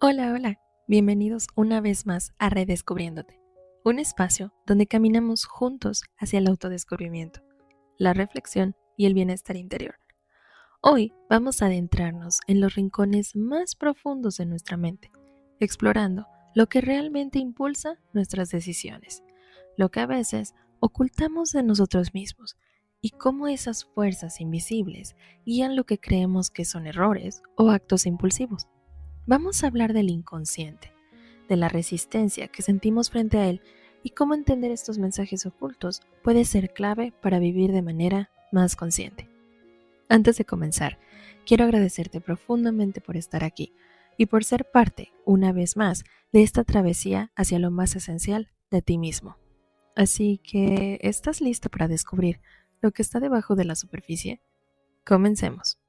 Hola, hola. Bienvenidos una vez más a Redescubriéndote, un espacio donde caminamos juntos hacia el autodescubrimiento, la reflexión y el bienestar interior. Hoy vamos a adentrarnos en los rincones más profundos de nuestra mente, explorando lo que realmente impulsa nuestras decisiones, lo que a veces ocultamos de nosotros mismos y cómo esas fuerzas invisibles guían lo que creemos que son errores o actos impulsivos. Vamos a hablar del inconsciente, de la resistencia que sentimos frente a él y cómo entender estos mensajes ocultos puede ser clave para vivir de manera más consciente. Antes de comenzar, quiero agradecerte profundamente por estar aquí y por ser parte, una vez más, de esta travesía hacia lo más esencial de ti mismo. Así que, ¿estás listo para descubrir lo que está debajo de la superficie? Comencemos.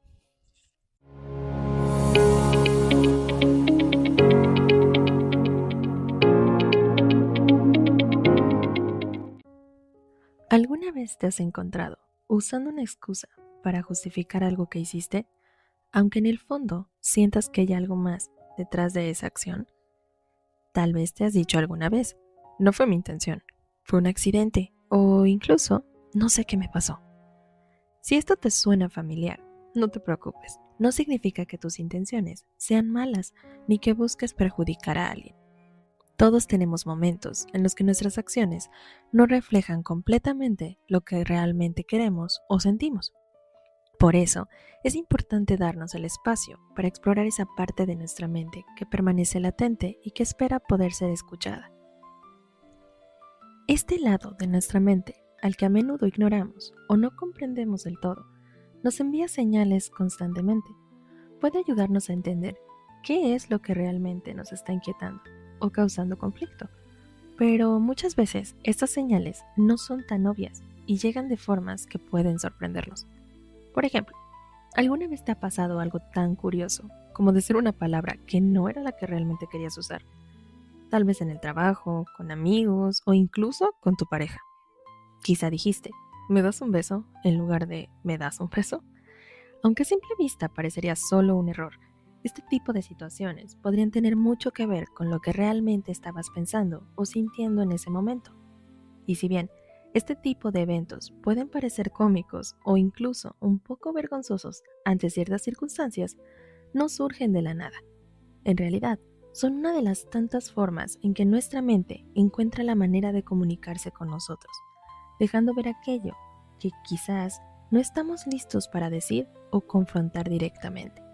¿Alguna vez te has encontrado usando una excusa para justificar algo que hiciste, aunque en el fondo sientas que hay algo más detrás de esa acción? Tal vez te has dicho alguna vez, no fue mi intención, fue un accidente o incluso no sé qué me pasó. Si esto te suena familiar, no te preocupes, no significa que tus intenciones sean malas ni que busques perjudicar a alguien. Todos tenemos momentos en los que nuestras acciones no reflejan completamente lo que realmente queremos o sentimos. Por eso, es importante darnos el espacio para explorar esa parte de nuestra mente que permanece latente y que espera poder ser escuchada. Este lado de nuestra mente, al que a menudo ignoramos o no comprendemos del todo, nos envía señales constantemente. Puede ayudarnos a entender qué es lo que realmente nos está inquietando o causando conflicto. Pero muchas veces estas señales no son tan obvias y llegan de formas que pueden sorprendernos. Por ejemplo, ¿alguna vez te ha pasado algo tan curioso como decir una palabra que no era la que realmente querías usar? Tal vez en el trabajo, con amigos o incluso con tu pareja. Quizá dijiste, ¿me das un beso en lugar de ¿me das un beso? Aunque a simple vista parecería solo un error, este tipo de situaciones podrían tener mucho que ver con lo que realmente estabas pensando o sintiendo en ese momento. Y si bien este tipo de eventos pueden parecer cómicos o incluso un poco vergonzosos ante ciertas circunstancias, no surgen de la nada. En realidad, son una de las tantas formas en que nuestra mente encuentra la manera de comunicarse con nosotros, dejando ver aquello que quizás no estamos listos para decir o confrontar directamente.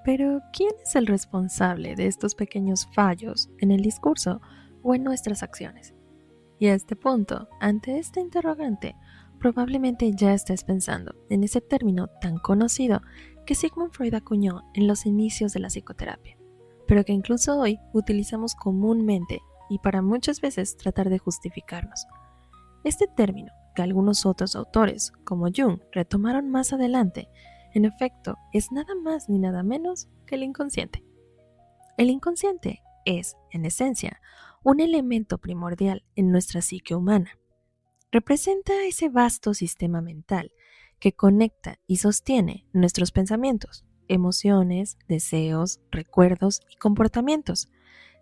Pero, ¿quién es el responsable de estos pequeños fallos en el discurso o en nuestras acciones? Y a este punto, ante este interrogante, probablemente ya estés pensando en ese término tan conocido que Sigmund Freud acuñó en los inicios de la psicoterapia, pero que incluso hoy utilizamos comúnmente y para muchas veces tratar de justificarnos. Este término, que algunos otros autores, como Jung, retomaron más adelante, en efecto, es nada más ni nada menos que el inconsciente. El inconsciente es, en esencia, un elemento primordial en nuestra psique humana. Representa ese vasto sistema mental que conecta y sostiene nuestros pensamientos, emociones, deseos, recuerdos y comportamientos.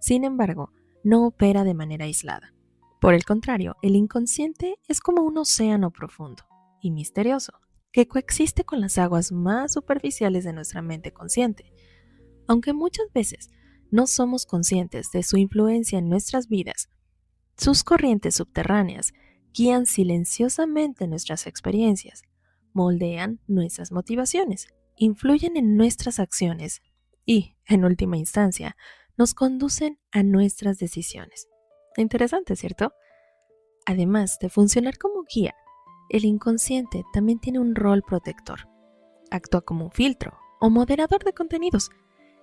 Sin embargo, no opera de manera aislada. Por el contrario, el inconsciente es como un océano profundo y misterioso que coexiste con las aguas más superficiales de nuestra mente consciente. Aunque muchas veces no somos conscientes de su influencia en nuestras vidas, sus corrientes subterráneas guían silenciosamente nuestras experiencias, moldean nuestras motivaciones, influyen en nuestras acciones y, en última instancia, nos conducen a nuestras decisiones. Interesante, ¿cierto? Además de funcionar como guía, el inconsciente también tiene un rol protector. Actúa como un filtro o moderador de contenidos,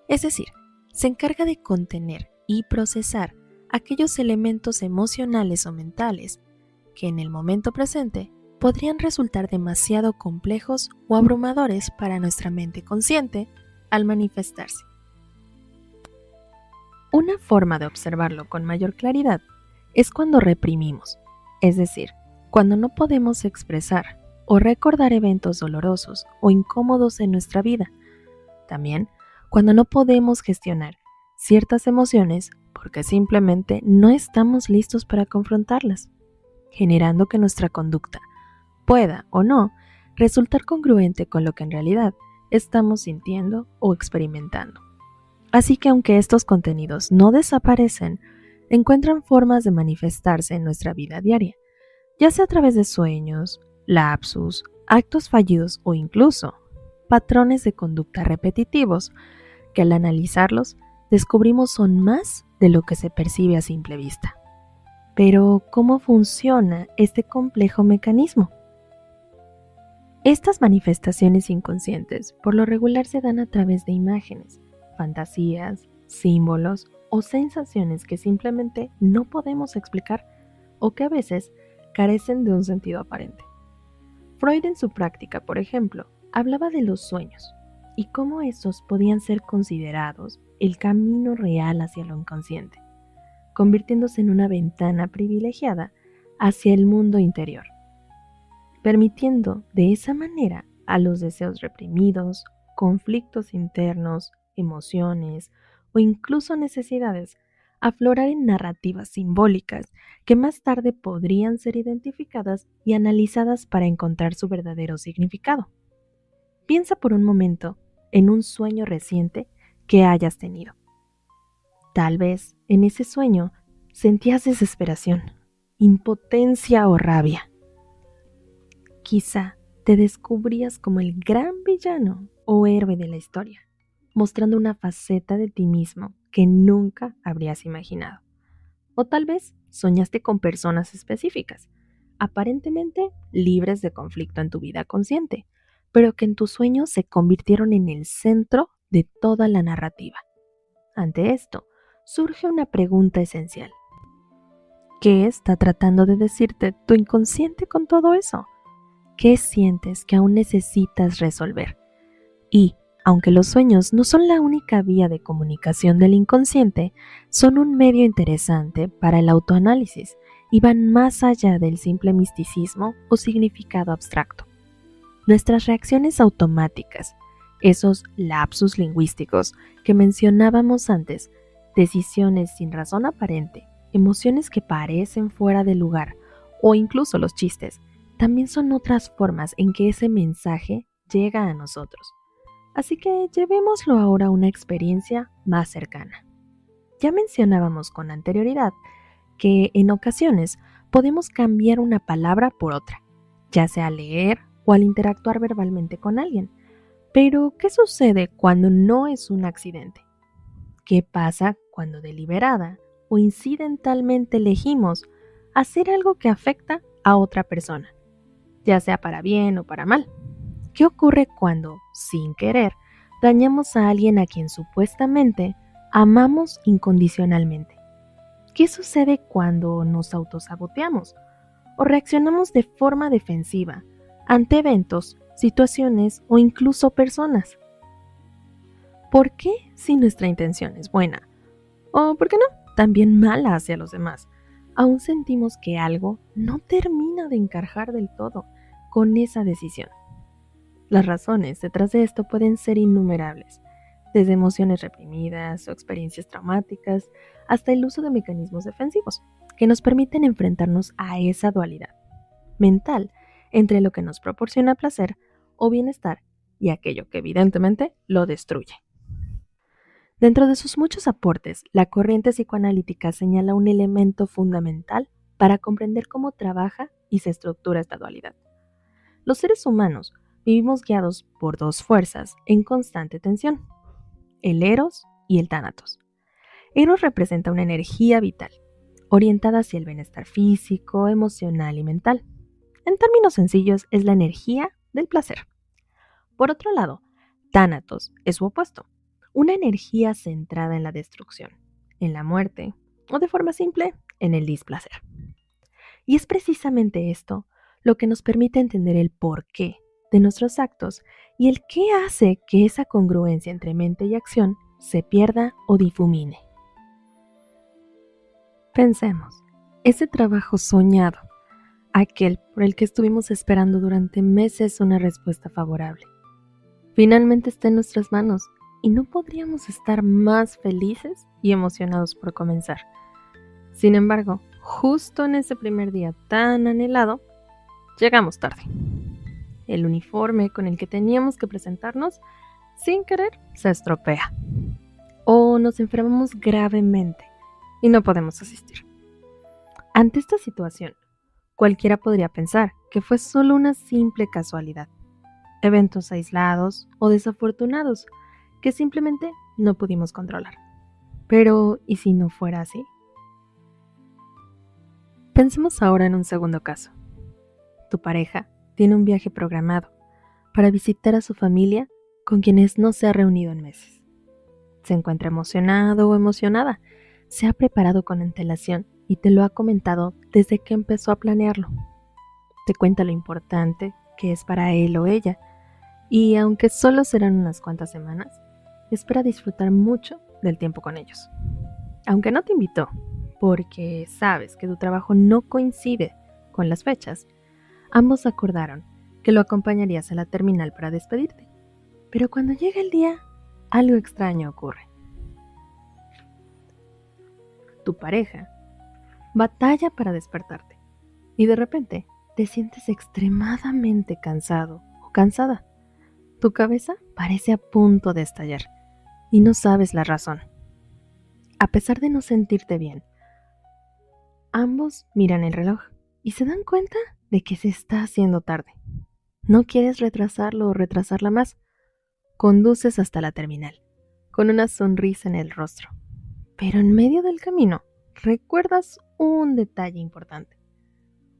es decir, se encarga de contener y procesar aquellos elementos emocionales o mentales que en el momento presente podrían resultar demasiado complejos o abrumadores para nuestra mente consciente al manifestarse. Una forma de observarlo con mayor claridad es cuando reprimimos, es decir, cuando no podemos expresar o recordar eventos dolorosos o incómodos en nuestra vida. También cuando no podemos gestionar ciertas emociones porque simplemente no estamos listos para confrontarlas, generando que nuestra conducta pueda o no resultar congruente con lo que en realidad estamos sintiendo o experimentando. Así que aunque estos contenidos no desaparecen, encuentran formas de manifestarse en nuestra vida diaria, ya sea a través de sueños, lapsus, actos fallidos o incluso patrones de conducta repetitivos que al analizarlos descubrimos son más de lo que se percibe a simple vista. Pero, ¿cómo funciona este complejo mecanismo? Estas manifestaciones inconscientes por lo regular se dan a través de imágenes, fantasías, símbolos o sensaciones que simplemente no podemos explicar o que a veces carecen de un sentido aparente. Freud en su práctica, por ejemplo, hablaba de los sueños y cómo estos podían ser considerados el camino real hacia lo inconsciente, convirtiéndose en una ventana privilegiada hacia el mundo interior, permitiendo de esa manera a los deseos reprimidos, conflictos internos, emociones o incluso necesidades aflorar en narrativas simbólicas que más tarde podrían ser identificadas y analizadas para encontrar su verdadero significado. Piensa por un momento en un sueño reciente que hayas tenido. Tal vez en ese sueño sentías desesperación, impotencia o rabia. Quizá te descubrías como el gran villano o héroe de la historia, mostrando una faceta de ti mismo que nunca habrías imaginado. O tal vez soñaste con personas específicas, aparentemente libres de conflicto en tu vida consciente, pero que en tus sueños se convirtieron en el centro de toda la narrativa. Ante esto, surge una pregunta esencial. ¿Qué está tratando de decirte tu inconsciente con todo eso? ¿Qué sientes que aún necesitas resolver? Y, aunque los sueños no son la única vía de comunicación del inconsciente, son un medio interesante para el autoanálisis y van más allá del simple misticismo o significado abstracto. Nuestras reacciones automáticas, esos lapsus lingüísticos que mencionábamos antes, decisiones sin razón aparente, emociones que parecen fuera de lugar o incluso los chistes, también son otras formas en que ese mensaje llega a nosotros. Así que llevémoslo ahora a una experiencia más cercana. Ya mencionábamos con anterioridad que en ocasiones podemos cambiar una palabra por otra, ya sea al leer o al interactuar verbalmente con alguien. Pero, ¿qué sucede cuando no es un accidente? ¿Qué pasa cuando deliberada o incidentalmente elegimos hacer algo que afecta a otra persona, ya sea para bien o para mal? ¿Qué ocurre cuando, sin querer, dañamos a alguien a quien supuestamente amamos incondicionalmente? ¿Qué sucede cuando nos autosaboteamos o reaccionamos de forma defensiva ante eventos, situaciones o incluso personas? ¿Por qué si nuestra intención es buena? ¿O por qué no? También mala hacia los demás. Aún sentimos que algo no termina de encajar del todo con esa decisión. Las razones detrás de esto pueden ser innumerables, desde emociones reprimidas o experiencias traumáticas hasta el uso de mecanismos defensivos que nos permiten enfrentarnos a esa dualidad mental entre lo que nos proporciona placer o bienestar y aquello que evidentemente lo destruye. Dentro de sus muchos aportes, la corriente psicoanalítica señala un elemento fundamental para comprender cómo trabaja y se estructura esta dualidad. Los seres humanos vivimos guiados por dos fuerzas en constante tensión, el Eros y el Tánatos. Eros representa una energía vital, orientada hacia el bienestar físico, emocional y mental. En términos sencillos, es la energía del placer. Por otro lado, Tánatos es su opuesto, una energía centrada en la destrucción, en la muerte, o de forma simple, en el displacer. Y es precisamente esto lo que nos permite entender el porqué de nuestros actos y el qué hace que esa congruencia entre mente y acción se pierda o difumine. Pensemos, ese trabajo soñado, aquel por el que estuvimos esperando durante meses una respuesta favorable, finalmente está en nuestras manos y no podríamos estar más felices y emocionados por comenzar. Sin embargo, justo en ese primer día tan anhelado, llegamos tarde. El uniforme con el que teníamos que presentarnos, sin querer, se estropea. O nos enfermamos gravemente y no podemos asistir. Ante esta situación, cualquiera podría pensar que fue solo una simple casualidad, eventos aislados o desafortunados que simplemente no pudimos controlar. Pero, ¿y si no fuera así? Pensemos ahora en un segundo caso. Tu pareja tiene un viaje programado para visitar a su familia con quienes no se ha reunido en meses. Se encuentra emocionado o emocionada, se ha preparado con antelación y te lo ha comentado desde que empezó a planearlo. Te cuenta lo importante que es para él o ella, y aunque solo serán unas cuantas semanas, espera disfrutar mucho del tiempo con ellos. Aunque no te invitó, porque sabes que tu trabajo no coincide con las fechas, ambos acordaron que lo acompañarías a la terminal para despedirte. Pero cuando llega el día, algo extraño ocurre. Tu pareja batalla para despertarte y de repente te sientes extremadamente cansado o cansada. Tu cabeza parece a punto de estallar y no sabes la razón. A pesar de no sentirte bien, ambos miran el reloj y se dan cuenta de que se está haciendo tarde. No quieres retrasarlo o retrasarla más. Conduces hasta la terminal, con una sonrisa en el rostro. Pero en medio del camino, recuerdas un detalle importante.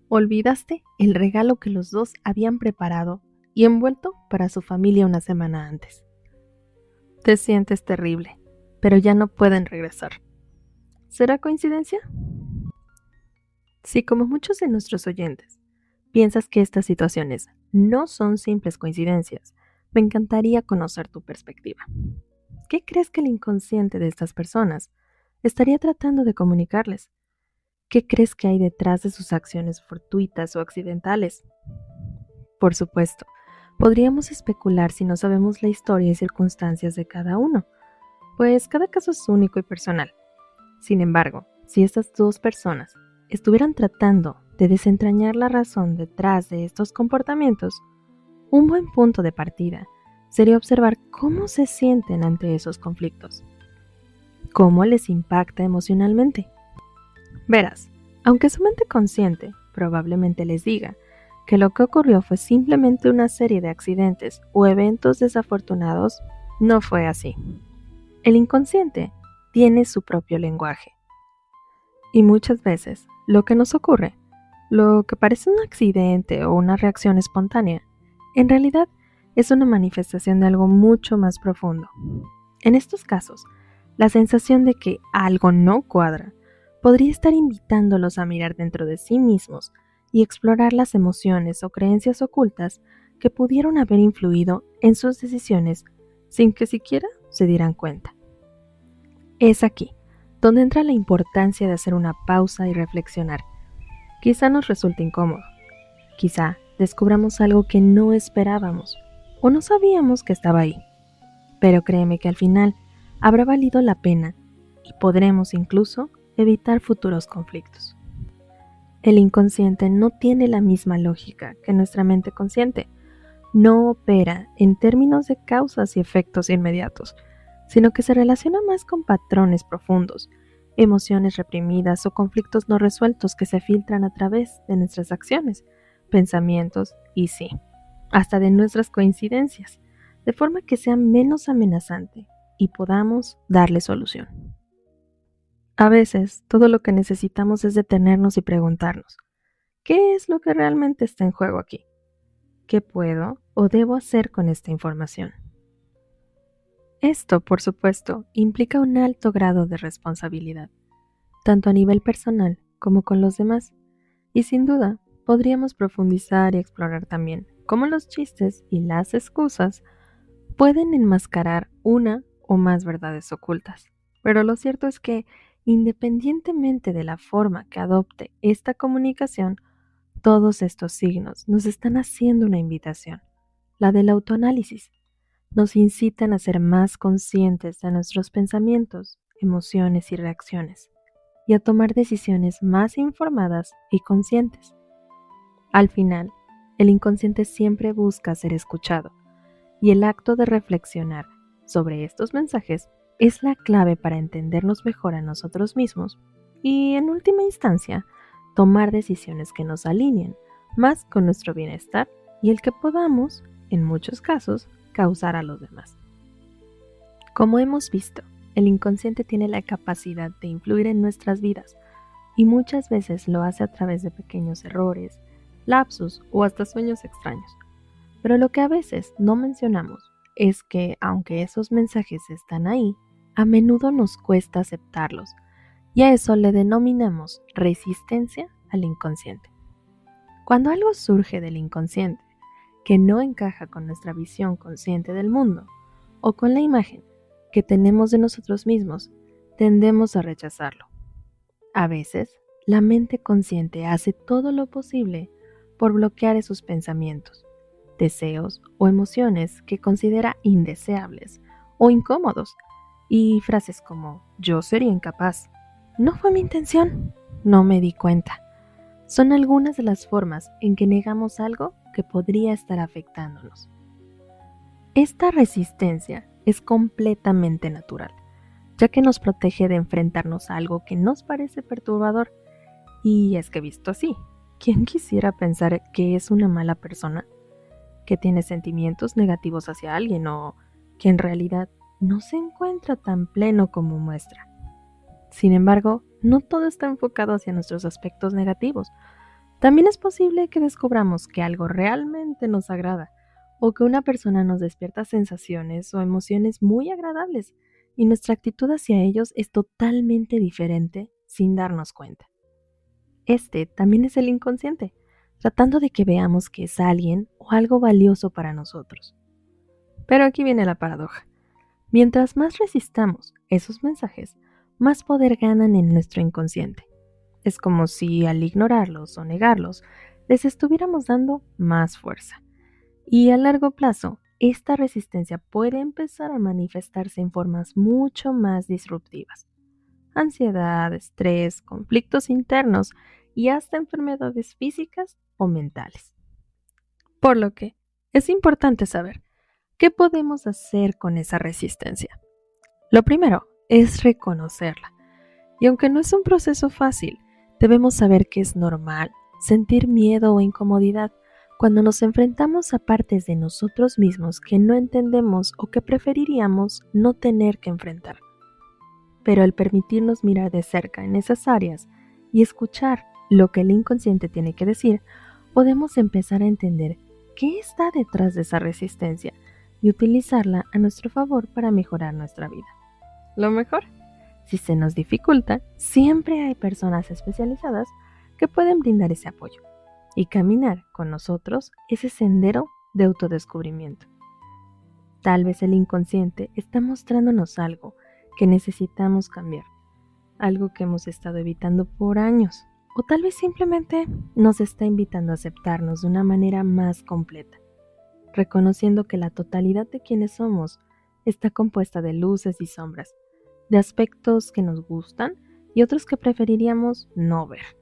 Olvidaste el regalo que los dos habían preparado y envuelto para su familia una semana antes. Te sientes terrible, pero ya no pueden regresar. ¿Será coincidencia? Si, como muchos de nuestros oyentes, piensas que estas situaciones no son simples coincidencias, me encantaría conocer tu perspectiva. ¿Qué crees que el inconsciente de estas personas estaría tratando de comunicarles? ¿Qué crees que hay detrás de sus acciones fortuitas o accidentales? Por supuesto, podríamos especular si no sabemos la historia y circunstancias de cada uno, pues cada caso es único y personal. Sin embargo, si estas dos personas estuvieran tratando de desentrañar la razón detrás de estos comportamientos, un buen punto de partida sería observar cómo se sienten ante esos conflictos, cómo les impacta emocionalmente. Verás, aunque su mente consciente probablemente les diga que lo que ocurrió fue simplemente una serie de accidentes o eventos desafortunados, no fue así. El inconsciente tiene su propio lenguaje. Y muchas veces, lo que nos ocurre, lo que parece un accidente o una reacción espontánea, en realidad es una manifestación de algo mucho más profundo. En estos casos, la sensación de que algo no cuadra podría estar invitándolos a mirar dentro de sí mismos y explorar las emociones o creencias ocultas que pudieron haber influido en sus decisiones sin que siquiera se dieran cuenta. Es aquí donde entra la importancia de hacer una pausa y reflexionar. Quizá nos resulte incómodo, quizá descubramos algo que no esperábamos o no sabíamos que estaba ahí, pero créeme que al final habrá valido la pena y podremos incluso evitar futuros conflictos. El inconsciente no tiene la misma lógica que nuestra mente consciente. No opera en términos de causas y efectos inmediatos, sino que se relaciona más con patrones profundos, emociones reprimidas o conflictos no resueltos que se filtran a través de nuestras acciones, pensamientos y sí, hasta de nuestras coincidencias, de forma que sea menos amenazante y podamos darle solución. A veces, todo lo que necesitamos es detenernos y preguntarnos, ¿qué es lo que realmente está en juego aquí? ¿Qué puedo o debo hacer con esta información? Esto, por supuesto, implica un alto grado de responsabilidad, tanto a nivel personal como con los demás, y sin duda podríamos profundizar y explorar también cómo los chistes y las excusas pueden enmascarar una o más verdades ocultas. Pero lo cierto es que, independientemente de la forma que adopte esta comunicación, todos estos signos nos están haciendo una invitación, la del autoanálisis, nos incitan a ser más conscientes de nuestros pensamientos, emociones y reacciones, y a tomar decisiones más informadas y conscientes. Al final, el inconsciente siempre busca ser escuchado, y el acto de reflexionar sobre estos mensajes es la clave para entendernos mejor a nosotros mismos y, en última instancia, tomar decisiones que nos alineen más con nuestro bienestar y el que podamos, en muchos casos, causar a los demás. Como hemos visto, el inconsciente tiene la capacidad de influir en nuestras vidas y muchas veces lo hace a través de pequeños errores, lapsus o hasta sueños extraños. Pero lo que a veces no mencionamos es que, aunque esos mensajes están ahí, a menudo nos cuesta aceptarlos, y a eso le denominamos resistencia al inconsciente. Cuando algo surge del inconsciente, que no encaja con nuestra visión consciente del mundo, o con la imagen que tenemos de nosotros mismos, tendemos a rechazarlo. A veces, la mente consciente hace todo lo posible por bloquear esos pensamientos, deseos o emociones que considera indeseables o incómodos, y frases como "yo sería incapaz", "no fue mi intención", "no me di cuenta", son algunas de las formas en que negamos algo que podría estar afectándonos. Esta resistencia es completamente natural, ya que nos protege de enfrentarnos a algo que nos parece perturbador. Y es que visto así, ¿quién quisiera pensar que es una mala persona, que tiene sentimientos negativos hacia alguien o que en realidad no se encuentra tan pleno como muestra? Sin embargo, no todo está enfocado hacia nuestros aspectos negativos. También es posible que descubramos que algo realmente nos agrada o que una persona nos despierta sensaciones o emociones muy agradables y nuestra actitud hacia ellos es totalmente diferente sin darnos cuenta. Este también es el inconsciente, tratando de que veamos que es alguien o algo valioso para nosotros. Pero aquí viene la paradoja. Mientras más resistamos esos mensajes, más poder ganan en nuestro inconsciente. Es como si al ignorarlos o negarlos, les estuviéramos dando más fuerza. Y a largo plazo, esta resistencia puede empezar a manifestarse en formas mucho más disruptivas. Ansiedad, estrés, conflictos internos y hasta enfermedades físicas o mentales. Por lo que es importante saber qué podemos hacer con esa resistencia. Lo primero es reconocerla. Y aunque no es un proceso fácil, debemos saber que es normal sentir miedo o incomodidad cuando nos enfrentamos a partes de nosotros mismos que no entendemos o que preferiríamos no tener que enfrentar. Pero al permitirnos mirar de cerca en esas áreas y escuchar lo que el inconsciente tiene que decir, podemos empezar a entender qué está detrás de esa resistencia y utilizarla a nuestro favor para mejorar nuestra vida. Lo mejor, si se nos dificulta, siempre hay personas especializadas que pueden brindar ese apoyo y caminar con nosotros ese sendero de autodescubrimiento. Tal vez el inconsciente está mostrándonos algo que necesitamos cambiar, algo que hemos estado evitando por años, o tal vez simplemente nos está invitando a aceptarnos de una manera más completa, reconociendo que la totalidad de quienes somos está compuesta de luces y sombras, de aspectos que nos gustan y otros que preferiríamos no ver,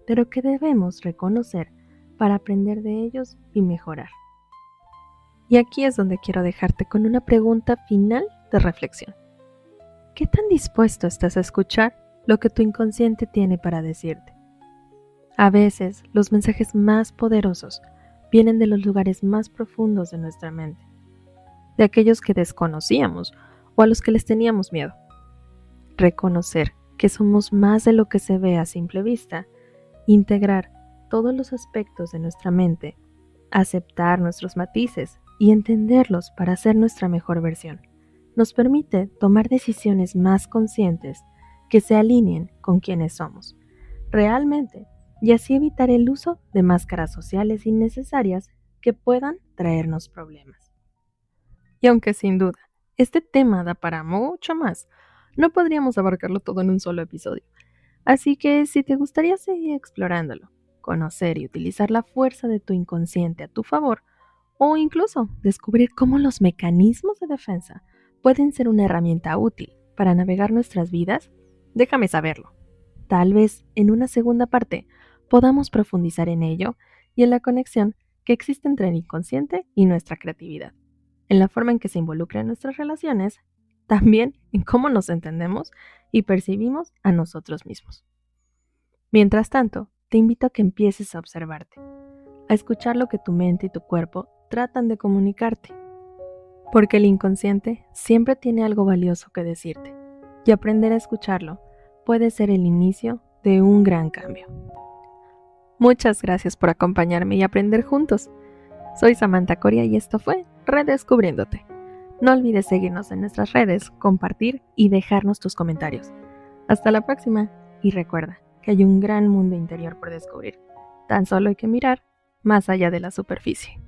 pero que debemos reconocer para aprender de ellos y mejorar. Y aquí es donde quiero dejarte con una pregunta final de reflexión. ¿Qué tan dispuesto estás a escuchar lo que tu inconsciente tiene para decirte? A veces, los mensajes más poderosos vienen de los lugares más profundos de nuestra mente, de aquellos que desconocíamos o a los que les teníamos miedo. Reconocer que somos más de lo que se ve a simple vista, integrar todos los aspectos de nuestra mente, aceptar nuestros matices y entenderlos para ser nuestra mejor versión, nos permite tomar decisiones más conscientes que se alineen con quienes somos realmente y así evitar el uso de máscaras sociales innecesarias que puedan traernos problemas. Y aunque sin duda este tema da para mucho más, no podríamos abarcarlo todo en un solo episodio. Así que si te gustaría seguir explorándolo, conocer y utilizar la fuerza de tu inconsciente a tu favor, o incluso descubrir cómo los mecanismos de defensa pueden ser una herramienta útil para navegar nuestras vidas, déjame saberlo. Tal vez en una segunda parte podamos profundizar en ello y en la conexión que existe entre el inconsciente y nuestra creatividad, en la forma en que se involucra en nuestras relaciones, también en cómo nos entendemos y percibimos a nosotros mismos. Mientras tanto, te invito a que empieces a observarte, a escuchar lo que tu mente y tu cuerpo tratan de comunicarte, porque el inconsciente siempre tiene algo valioso que decirte, y aprender a escucharlo puede ser el inicio de un gran cambio. Muchas gracias por acompañarme y aprender juntos. Soy Samantha Coria y esto fue Redescubriéndote. No olvides seguirnos en nuestras redes, compartir y dejarnos tus comentarios. Hasta la próxima y recuerda que hay un gran mundo interior por descubrir. Tan solo hay que mirar más allá de la superficie.